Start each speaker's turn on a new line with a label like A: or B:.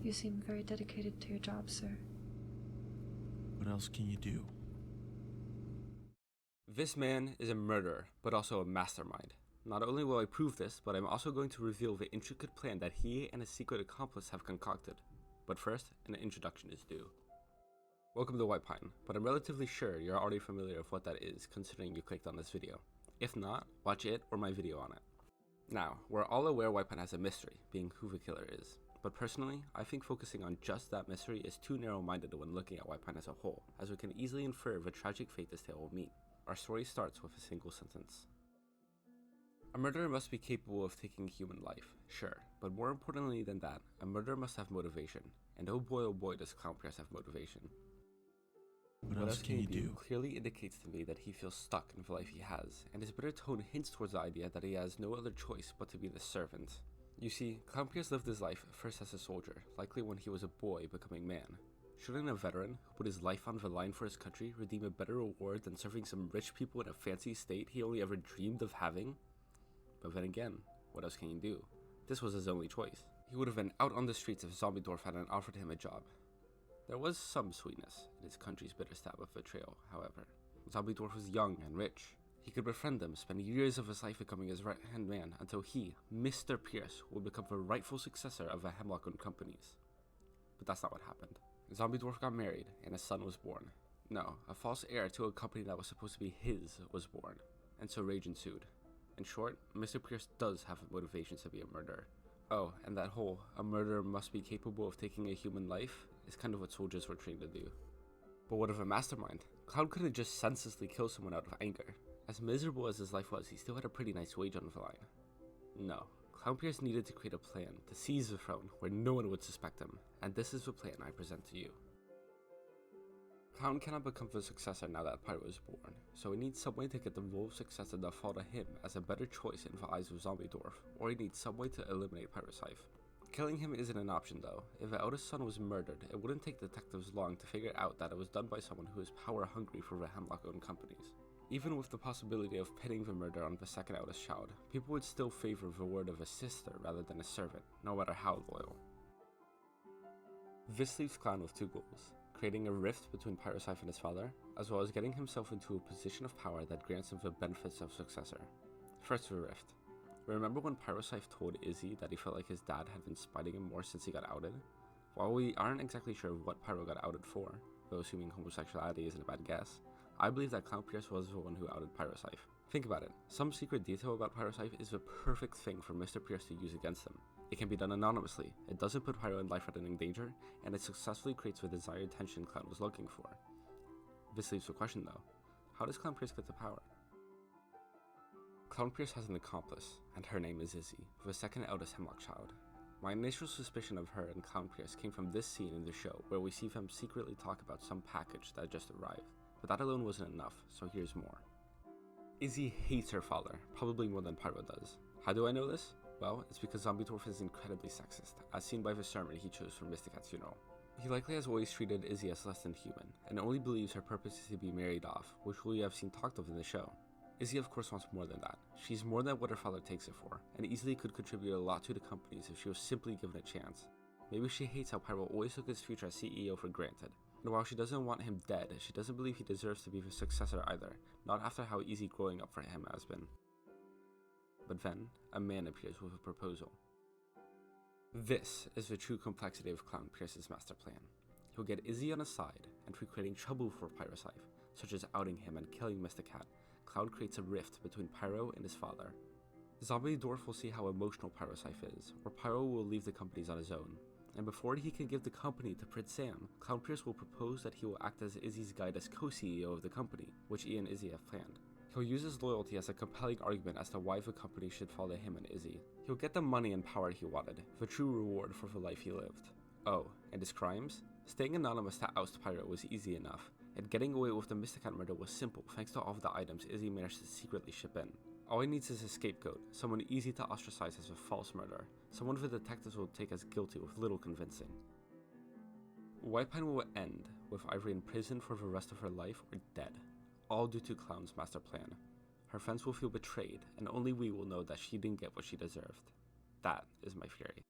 A: You seem very dedicated to your job, sir.
B: What else can you do?
C: This man is a murderer, but also a mastermind. Not only will I prove this, but I'm also going to reveal the intricate plan that he and his secret accomplice have concocted. But first, an introduction is due. Welcome to Whitepine, but I'm relatively sure you're already familiar with what that is, considering you clicked on this video. If not, watch it or my video on it. Now, we're all aware Whitepine has a mystery, being who the killer is. But personally, I think focusing on just that mystery is too narrow-minded when looking at Whitepine as a whole, as we can easily infer the tragic fate this tale will meet. Our story starts with a single sentence. A murderer must be capable of taking human life, sure, but more importantly than that, a murderer must have motivation, and oh boy does Clown Pierce have motivation.
B: What else can you do?
C: Clearly indicates to me that he feels stuck in the life he has, and his bitter tone hints towards the idea that he has no other choice but to be the servant. You see, Clown Pierce lived his life first as a soldier, likely when he was a boy becoming man. Shouldn't a veteran, who put his life on the line for his country, redeem a better reward than serving some rich people in a fancy state he only ever dreamed of having? But then again, what else can he do? This was his only choice. He would have been out on the streets if Zombie Dwarf hadn't offered him a job. There was some sweetness in his country's bitter stab of betrayal, however. Zombie Dwarf was young and rich. He could befriend them, spend years of his life becoming his right-hand man, until he, Mr. Pierce, would become the rightful successor of the Hemlock-owned companies. But that's not what happened. Zombie Dwarf got married, and a son was born. No, a false heir to a company that was supposed to be his was born, and so rage ensued. In short, Mr. Pierce does have motivations to be a murderer. Oh, and that whole, a murderer must be capable of taking a human life, is kind of what soldiers were trained to do. But what of a mastermind? Clown couldn't just senselessly kill someone out of anger. As miserable as his life was, he still had a pretty nice wage on the line. No, Clown Pierce needed to create a plan to seize the throne where no one would suspect him, and this is the plan I present to you. Clown cannot become the successor now that Pyro is born, so he needs some way to get the role of successor to fall to him as a better choice in the eyes of Zombie Dwarf, or he needs some way to eliminate Pyro's life. Killing him isn't an option though. If the eldest son was murdered, it wouldn't take detectives long to figure out that it was done by someone who is power hungry for the Hemlock-owned companies. Even with the possibility of pinning the murder on the second eldest child, people would still favor the word of a sister rather than a servant, no matter how loyal. This leaves Clown with two goals: creating a rift between Pyro's life and his father, as well as getting himself into a position of power that grants him the benefits of successor. First, the rift. Remember when Pyro's life told Izzy that he felt like his dad had been spiting him more since he got outed? While we aren't exactly sure what Pyro got outed for, though assuming homosexuality isn't a bad guess, I believe that Clown Pierce was the one who outed Pyro's life. Think about it, some secret detail about Pyro's life is the perfect thing for Mr. Pierce to use against him. It can be done anonymously, it doesn't put Pyro in life-threatening danger, and it successfully creates the desired tension Clown was looking for. This leaves the question though, how does Clown Pierce get to power? Clown Pierce has an accomplice, and her name is Izzy, the second eldest Hemlock child. My initial suspicion of her and Clown Pierce came from this scene in the show where we see them secretly talk about some package that just arrived, but that alone wasn't enough, so here's more. Izzy hates her father, probably more than Pyro does. How do I know this? Well, it's because Zombie Dwarf is incredibly sexist, as seen by the sermon he chose for Mysticat's funeral. He likely has always treated Izzy as less than human, and only believes her purpose is to be married off, which we have seen talked of in the show. Izzy of course wants more than that. She's more than what her father takes it for, and easily could contribute a lot to the companies if she was simply given a chance. Maybe she hates how Pyro always took his future as CEO for granted. And while she doesn't want him dead, she doesn't believe he deserves to be the successor either, not after how easy growing up for him has been. But then, a man appears with a proposal. This is the true complexity of Clown Pierce's master plan. He'll get Izzy on his side, and through creating trouble for Pyro's life, such as outing him and killing Mysticat, Clown creates a rift between Pyro and his father. Zombie Dwarf will see how emotional Pyro's life is, or Pyro will leave the companies on his own. And before he can give the company to Prince Sam, Clown Pierce will propose that he will act as Izzy's guide as co-CEO of the company, which he and Izzy have planned. He'll use his loyalty as a compelling argument as to why the company should follow him and Izzy. He'll get the money and power he wanted, the true reward for the life he lived. Oh, and his crimes? Staying anonymous to oust Pyro was easy enough, and getting away with the Mysticat murder was simple thanks to all of the items Izzy managed to secretly ship in. All he needs is a scapegoat, someone easy to ostracize as a false murderer, someone the detectives will take as guilty with little convincing. Whitepine will end with Ivory in prison for the rest of her life or dead, all due to Clown's master plan. Her friends will feel betrayed, and only we will know that she didn't get what she deserved. That is my theory.